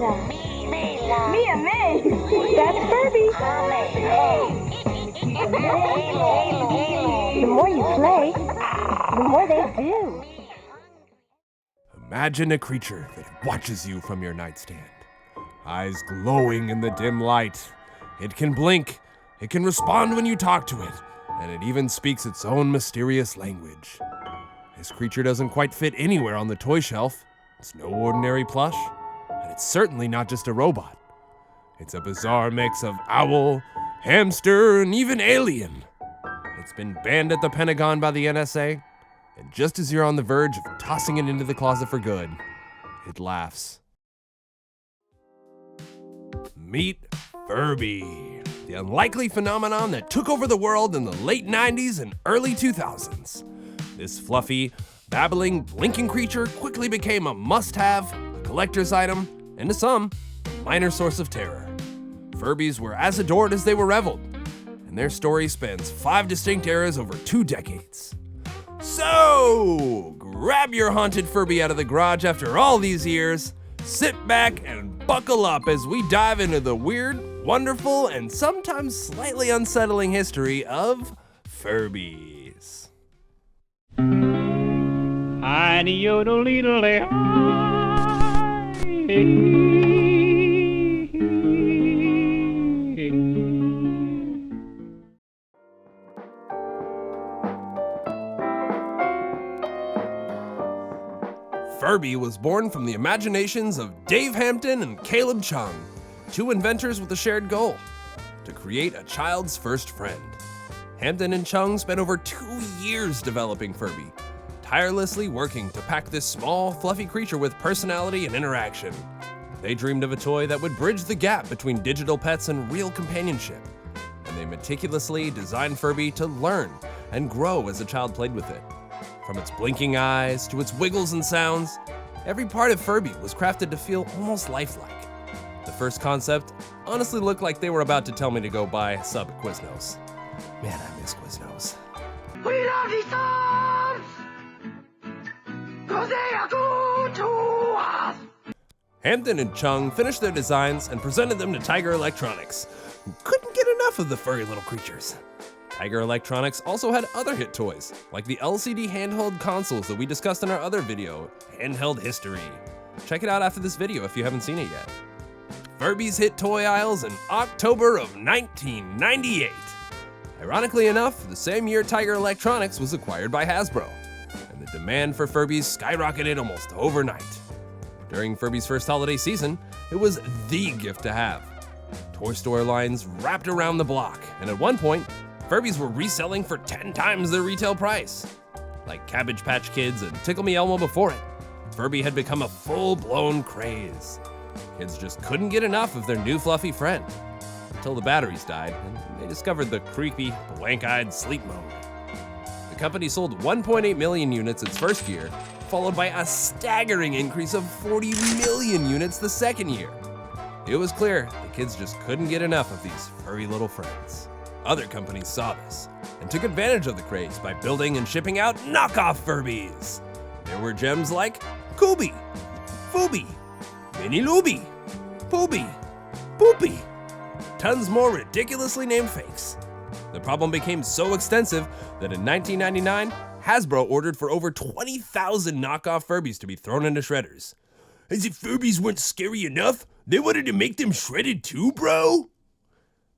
Me and May. That's Furby. The more you play, the more they do. Imagine a creature that watches you from your nightstand. Eyes glowing in the dim light. It can blink, it can respond when you talk to it, and it even speaks its own mysterious language. This creature doesn't quite fit anywhere on the toy shelf. It's no ordinary plush, and it's certainly not just a robot. It's a bizarre mix of owl, hamster, and even alien. It's been banned at the Pentagon by the NSA, and just as you're on the verge of tossing it into the closet for good, it laughs. Meet Furby, the unlikely phenomenon that took over the world in the late 90s and early 2000s. This fluffy, babbling, blinking creature quickly became a must-have, a collector's item, and to some, a minor source of terror. Furbys were as adored as they were reveled, and their story spans 5 distinct eras over 2 decades. So, grab your haunted Furby out of the garage after all these years, sit back and buckle up as we dive into the weird, wonderful, and sometimes slightly unsettling history of Furbys. Furby was born from the imaginations of Dave Hampton and Caleb Chung, 2 inventors with a shared goal: to create a child's first friend. Hampton and Chung spent over 2 years developing Furby, tirelessly working to pack this small, fluffy creature with personality and interaction. They dreamed of a toy that would bridge the gap between digital pets and real companionship, and they meticulously designed Furby to learn and grow as a child played with it. From its blinking eyes to its wiggles and sounds, every part of Furby was crafted to feel almost lifelike. The first concept honestly looked like they were about to tell me to go buy sub at Quiznos. Man, I miss Quiznos. We love these subs! 'Cause they are good to us! Hampton and Chung finished their designs and presented them to Tiger Electronics, who couldn't get enough of the furry little creatures. Tiger Electronics also had other hit toys, like the LCD handheld consoles that we discussed in our other video, Handheld History. Check it out after this video if you haven't seen it yet. Furby's hit toy aisles in October of 1998. Ironically enough, the same year Tiger Electronics was acquired by Hasbro, and the demand for Furbies skyrocketed almost overnight. During Furby's first holiday season, it was the gift to have. Toy store lines wrapped around the block, and at one point, Furbies were reselling for 10 times their retail price. Like Cabbage Patch Kids and Tickle Me Elmo before it, Furby had become a full-blown craze. Kids just couldn't get enough of their new fluffy friend, until the batteries died and they discovered the creepy, blank-eyed sleep mode. The company sold 1.8 million units its first year, followed by a staggering increase of 40 million units the second year. It was clear the kids just couldn't get enough of these furry little friends. Other companies saw this and took advantage of the craze by building and shipping out knockoff Furbys. There were gems like Kubi, Fubi, Mini Luby, Pooby, Poopy, tons more ridiculously named fakes. The problem became so extensive that in 1999, Hasbro ordered for over 20,000 knockoff Furbys to be thrown into shredders. As if Furbys weren't scary enough, they wanted to make them shredded too, bro?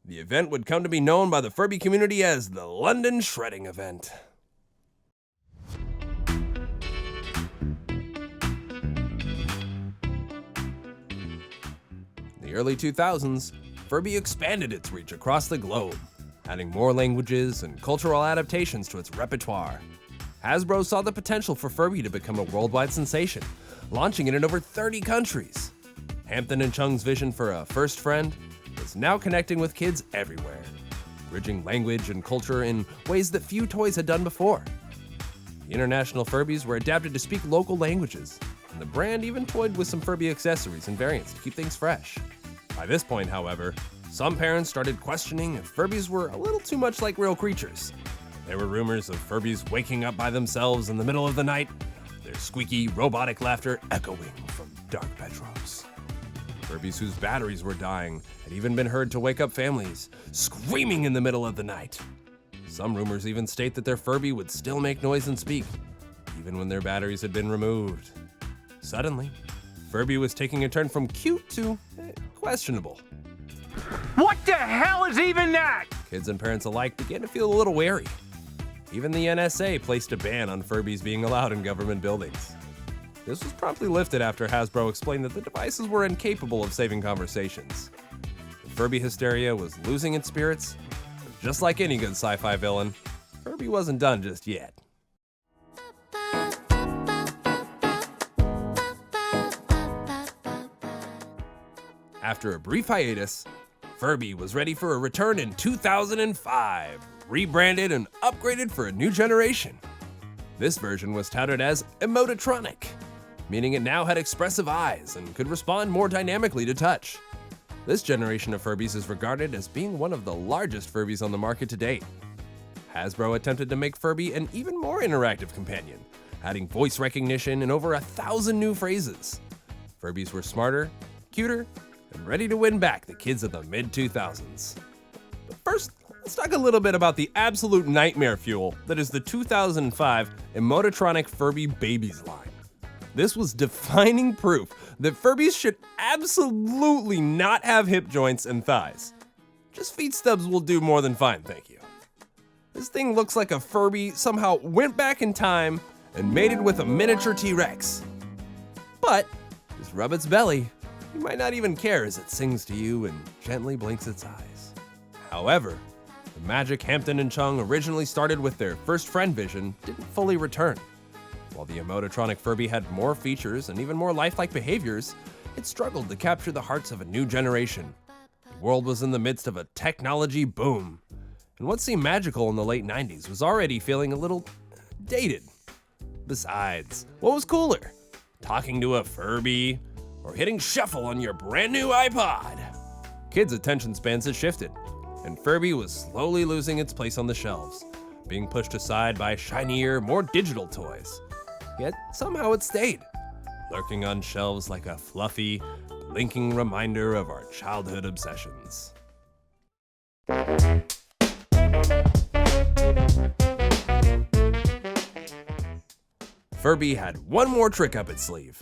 The event would come to be known by the Furby community as the London Shredding Event. In the early 2000s, Furby expanded its reach across the globe, adding more languages and cultural adaptations to its repertoire. Hasbro saw the potential for Furby to become a worldwide sensation, launching it in over 30 countries. Hampton and Chung's vision for a first friend is now connecting with kids everywhere, bridging language and culture in ways that few toys had done before. The international Furbys were adapted to speak local languages, and the brand even toyed with some Furby accessories and variants to keep things fresh. By this point, however, some parents started questioning if Furbys were a little too much like real creatures. There were rumors of Furbys waking up by themselves in the middle of the night, their squeaky, robotic laughter echoing from dark bedrooms. Furbies whose batteries were dying had even been heard to wake up families, screaming in the middle of the night. Some rumors even state that their Furby would still make noise and speak, even when their batteries had been removed. Suddenly, Furby was taking a turn from cute to questionable. What the hell is even that? Kids and parents alike began to feel a little wary. Even the NSA placed a ban on Furbies being allowed in government buildings. This was promptly lifted after Hasbro explained that the devices were incapable of saving conversations. The Furby Hysteria was losing its spirits, but just like any good sci-fi villain, Furby wasn't done just yet. After a brief hiatus, Furby was ready for a return in 2005, rebranded and upgraded for a new generation. This version was touted as emotitronic, meaning it now had expressive eyes and could respond more dynamically to touch. This generation of Furbies is regarded as being one of the largest Furbies on the market to date. Hasbro attempted to make Furby an even more interactive companion, adding voice recognition and over 1,000 new phrases. Furbies were smarter, cuter, and ready to win back the kids of the mid-2000s. But first, let's talk a little bit about the absolute nightmare fuel that is the 2005 emotitronic Furby Babies line. This was defining proof that Furbies should absolutely not have hip joints and thighs. Just feet stubs will do more than fine, thank you. This thing looks like a Furby somehow went back in time and mated with a miniature T-Rex. But just rub its belly, you might not even care as it sings to you and gently blinks its eyes. However, the magic Hampton and Chung originally started with their first friend vision didn't fully return. While the emotitronic Furby had more features and even more lifelike behaviors, it struggled to capture the hearts of a new generation. The world was in the midst of a technology boom, and what seemed magical in the late 90s was already feeling a little dated. Besides, what was cooler? Talking to a Furby or hitting shuffle on your brand new iPod? Kids' attention spans had shifted, and Furby was slowly losing its place on the shelves, being pushed aside by shinier, more digital toys. Yet somehow it stayed, lurking on shelves like a fluffy, blinking reminder of our childhood obsessions. Furby had one more trick up its sleeve,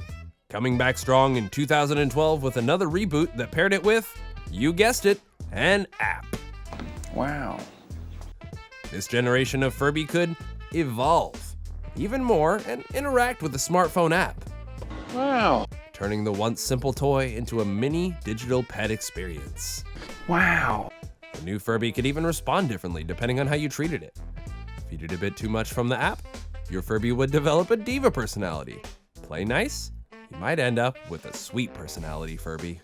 coming back strong in 2012 with another reboot that paired it with, you guessed it, an app. Wow. This generation of Furby could evolve even more and interact with the smartphone app. Wow. Turning the once simple toy into a mini digital pet experience. Wow. The new Furby could even respond differently depending on how you treated it. Feed it a bit too much from the app, your Furby would develop a diva personality. Play nice, you might end up with a sweet personality Furby.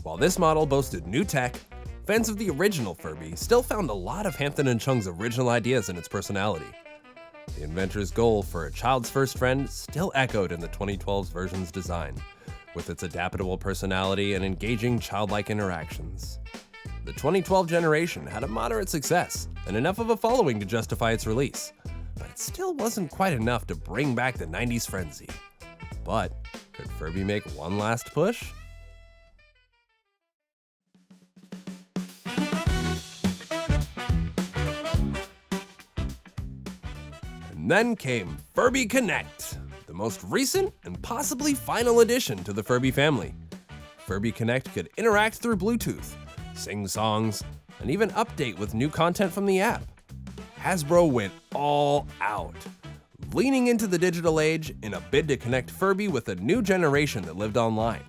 While this model boasted new tech, fans of the original Furby still found a lot of Hampton and Chung's original ideas in its personality. The inventor's goal for a child's first friend still echoed in the 2012's version's design, with its adaptable personality and engaging childlike interactions. The 2012 generation had a moderate success and enough of a following to justify its release, but it still wasn't quite enough to bring back the 90s frenzy. But could Furby make one last push? And then came Furby Connect, the most recent and possibly final addition to the Furby family. Furby Connect could interact through Bluetooth, sing songs, and even update with new content from the app. Hasbro went all out, leaning into the digital age in a bid to connect Furby with a new generation that lived online.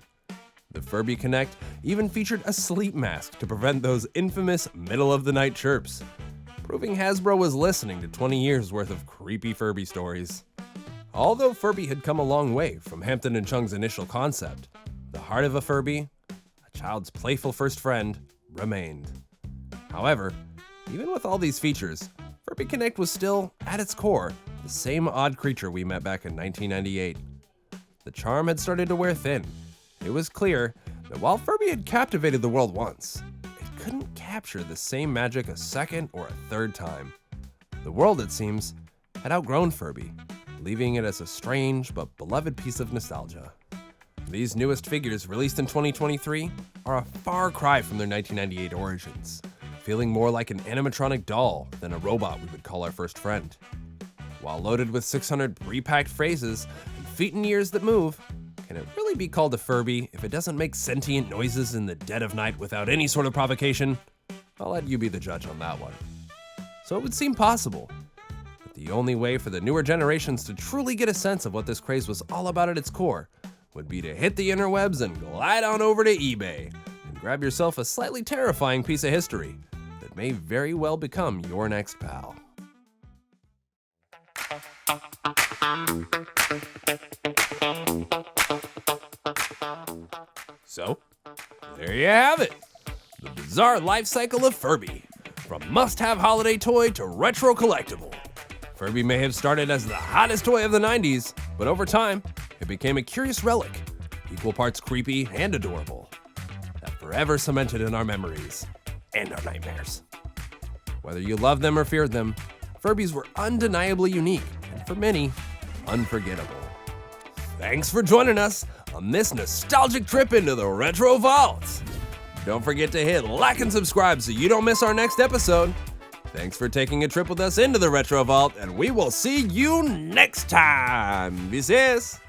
The Furby Connect even featured a sleep mask to prevent those infamous middle-of-the-night chirps, proving Hasbro was listening to 20 years worth of creepy Furby stories. Although Furby had come a long way from Hampton and Chung's initial concept, the heart of a Furby, a child's playful first friend, remained. However, even with all these features, Furby Connect was still, at its core, the same odd creature we met back in 1998. The charm had started to wear thin. It was clear that while Furby had captivated the world once, it couldn't capture the same magic a second or a third time. The world, it seems, had outgrown Furby, leaving it as a strange but beloved piece of nostalgia. These newest figures, released in 2023, are a far cry from their 1998 origins, feeling more like an animatronic doll than a robot we would call our first friend. While loaded with 600 pre-packed phrases and feet and ears that move, can it really be called a Furby if it doesn't make sentient noises in the dead of night without any sort of provocation? I'll let you be the judge on that one. So it would seem possible. But the only way for the newer generations to truly get a sense of what this craze was all about at its core would be to hit the interwebs and glide on over to eBay and grab yourself a slightly terrifying piece of history that may very well become your next pal. So, there you have it. The bizarre life cycle of Furby, from must-have holiday toy to retro collectible. Furby may have started as the hottest toy of the 90s, but over time, it became a curious relic, equal parts creepy and adorable, that forever cemented in our memories and our nightmares. Whether you loved them or feared them, Furbys were undeniably unique, and for many, unforgettable. Thanks for joining us on this nostalgic trip into the Retro Vault. Don't forget to hit like and subscribe so you don't miss our next episode. Thanks for taking a trip with us into the Retro Vault, and we will see you next time. Bis es!